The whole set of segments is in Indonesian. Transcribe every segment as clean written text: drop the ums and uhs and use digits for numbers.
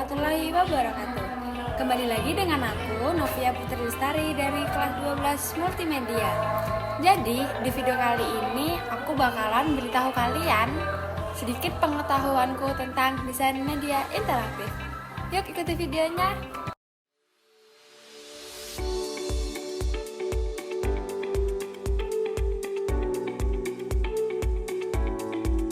warahmatullahi wabarakatuh. Kembali lagi dengan aku, Novia Putri Lestari dari kelas 12 Multimedia. Jadi, di video kali ini aku bakalan beritahu kalian sedikit pengetahuanku tentang desain media interaktif. Yuk ikuti videonya.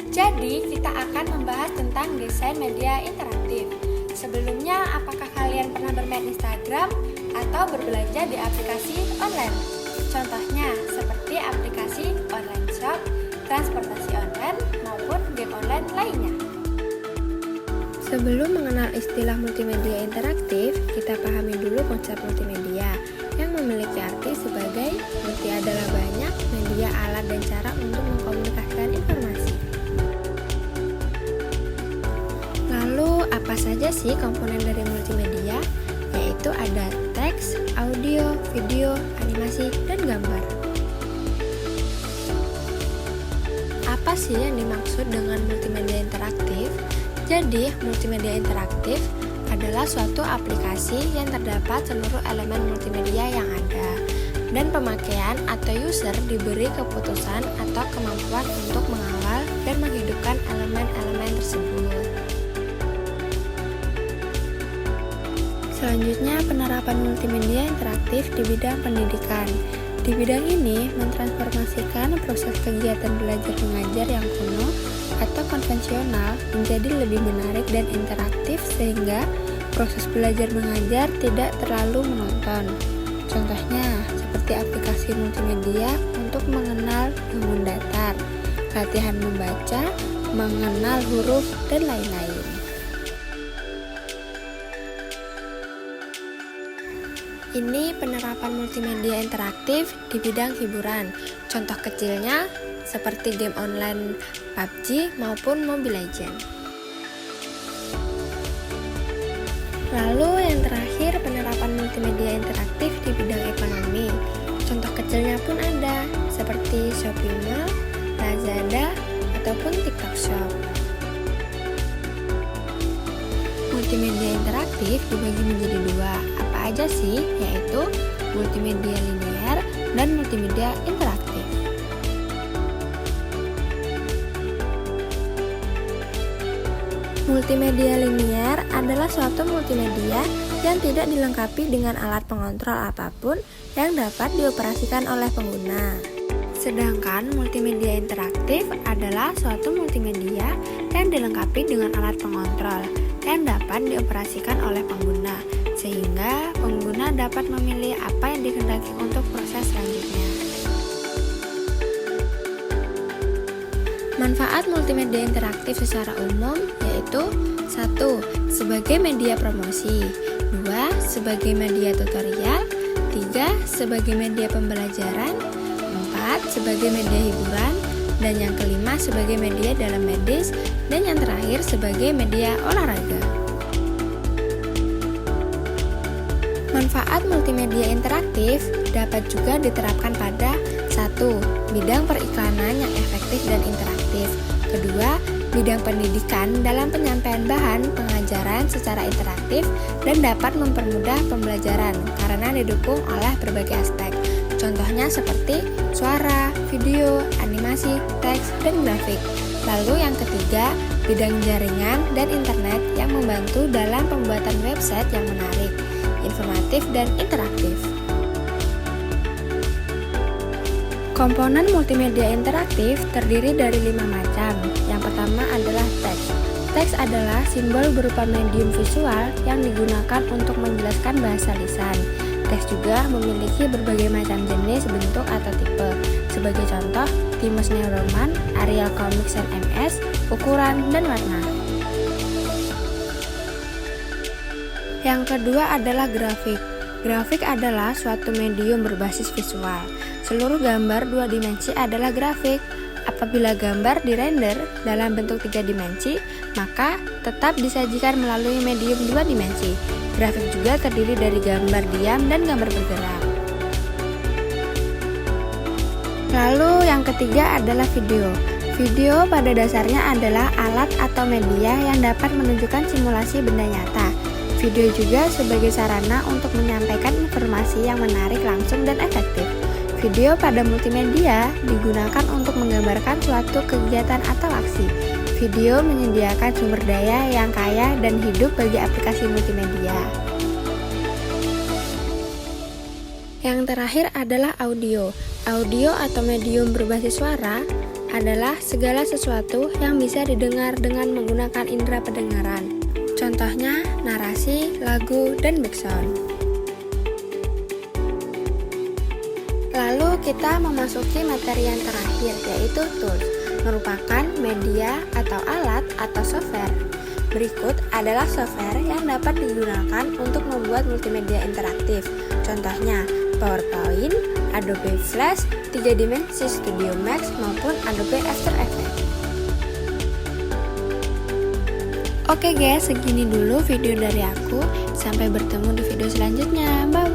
Jadi, kita akan membahas tentang desain media interaktif. Sebelumnya, apakah kalian pernah bermain Instagram atau berbelanja di aplikasi online? Contohnya, seperti aplikasi online shop, transportasi online, maupun game online lainnya. Sebelum mengenal istilah multimedia interaktif, kita pahami dulu konsep multimedia yang memiliki arti sebagai multi adalah banyak media, alat, dan cara untuk mengkomunikasikan informasi. Lalu, apa saja sih komponen dari multimedia? Yaitu ada teks, audio, video, animasi, dan gambar. Apa sih yang dimaksud dengan multimedia interaktif? Jadi, multimedia interaktif adalah suatu aplikasi yang terdapat seluruh elemen multimedia yang ada, dan pemakaian atau user diberi keputusan atau kemampuan untuk mengawal dan menghidupkan elemen-elemen tersebut. Selanjutnya, penerapan multimedia interaktif di bidang pendidikan. Di bidang ini, mentransformasikan proses kegiatan belajar mengajar yang kuno atau konvensional menjadi lebih menarik dan interaktif sehingga proses belajar mengajar tidak terlalu monoton. Contohnya, seperti aplikasi multimedia untuk mengenal bangun datar, latihan membaca, mengenal huruf, dan lain-lain. Ini penerapan multimedia interaktif di bidang hiburan. Contoh kecilnya seperti game online PUBG maupun Mobile Legends. Lalu yang terakhir, penerapan multimedia interaktif di bidang ekonomi. Contoh kecilnya pun ada, seperti Shopee Mall, Lazada, ataupun TikTok Shop. Multimedia interaktif dibagi menjadi dua. Apa aja sih? Yaitu multimedia linear dan multimedia interaktif. Multimedia linear adalah suatu multimedia yang tidak dilengkapi dengan alat pengontrol apapun yang dapat dioperasikan oleh pengguna. Sedangkan multimedia interaktif adalah suatu multimedia yang dilengkapi dengan alat pengontrol yang dapat dioperasikan oleh pengguna, sehingga pengguna dapat memilih apa yang dikehendaki untuk proses selanjutnya. Manfaat multimedia interaktif secara umum yaitu 1. Sebagai media promosi, 2. Sebagai media tutorial, 3. Sebagai media pembelajaran, 4. Sebagai media hiburan, dan yang kelima sebagai media dalam medis, dan yang terakhir sebagai media olahraga. Manfaat multimedia interaktif dapat juga diterapkan pada 1. Bidang periklanan yang efektif dan interaktif. Kedua, bidang pendidikan dalam penyampaian bahan pengajaran secara interaktif dan dapat mempermudah pembelajaran karena didukung oleh berbagai aspek. Contohnya seperti suara, video, animasi, teks, dan grafik. Lalu yang ketiga, bidang jaringan dan internet yang membantu dalam pembuatan website yang menarik, informatif, dan interaktif. Komponen multimedia interaktif terdiri dari 5 macam. Yang pertama adalah teks. Teks adalah simbol berupa medium visual yang digunakan untuk menjelaskan bahasa lisan. Teks juga memiliki berbagai macam jenis, bentuk, atau tipe. Sebagai contoh, Times New Roman, Arial Comics and MS, ukuran, dan warna. Yang kedua adalah grafik. Grafik adalah suatu medium berbasis visual. Seluruh gambar 2 dimensi adalah grafik. Apabila gambar dirender dalam bentuk 3 dimensi, maka tetap disajikan melalui medium 2 dimensi. Grafik juga terdiri dari gambar diam dan gambar bergerak. Lalu yang ketiga adalah video. Video pada dasarnya adalah alat atau media yang dapat menunjukkan simulasi benda nyata. Video juga sebagai sarana untuk menyampaikan informasi yang menarik langsung dan efektif. Video pada multimedia digunakan untuk menggambarkan suatu kegiatan atau aksi. Video menyediakan sumber daya yang kaya dan hidup bagi aplikasi multimedia. Yang terakhir adalah audio. Audio atau medium berbasis suara adalah segala sesuatu yang bisa didengar dengan menggunakan indera pendengaran. Contohnya narasi, lagu, dan background. Lalu kita memasuki materi yang terakhir, yaitu tools, merupakan media atau alat atau software. Berikut adalah software yang dapat digunakan untuk membuat multimedia interaktif. Contohnya PowerPoint, Adobe Flash, 3 Dimensi Studio Max, maupun Adobe After Effects. Oke guys, segini dulu video dari aku. Sampai bertemu di video selanjutnya. Bye!